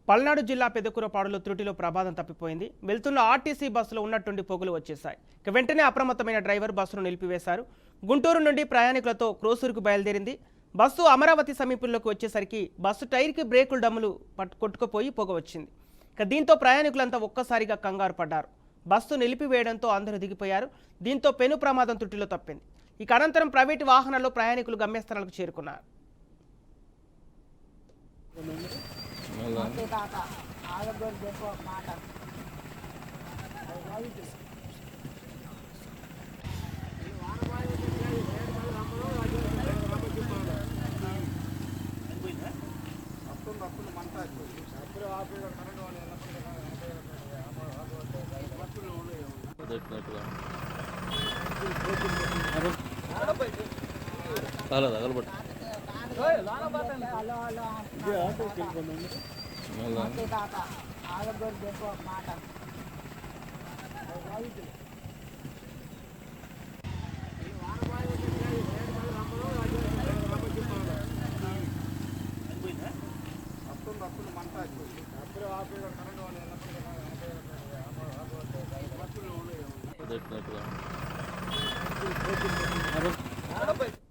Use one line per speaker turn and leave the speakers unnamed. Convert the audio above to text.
పల్నాడు జిల్లా పెదకూరపాడులో త్రుటిలో ప్రమాదం తప్పిపోయింది. వెళ్తున్న ఆర్టీసీ బస్సులో ఉన్నట్టుండి పొగలు వచ్చేశాయి. వెంటనే అప్రమత్తమైన డ్రైవర్ బస్సును నిలిపివేశారు. గుంటూరు నుండి ప్రయాణికులతో క్రోసూరుకు బయలుదేరింది. బస్సు అమరావతి సమీపంలోకి వచ్చేసరికి బస్సు టైర్కి బ్రేకులు డమ్ములు కొట్టుకుపోయి పొగ వచ్చింది. దీంతో ప్రయాణికులంతా ఒక్కసారిగా కంగారు పడ్డారు. బస్సు నిలిపివేయడంతో అందరూ దిగిపోయారు. దీంతో పెను ప్రమాదం త్రుటిలో తప్పింది. అనంతరం ప్రైవేటు వాహనాల్లో ప్రయాణికులు గమ్యస్థానాలకు చేరుకున్నారు.
Apa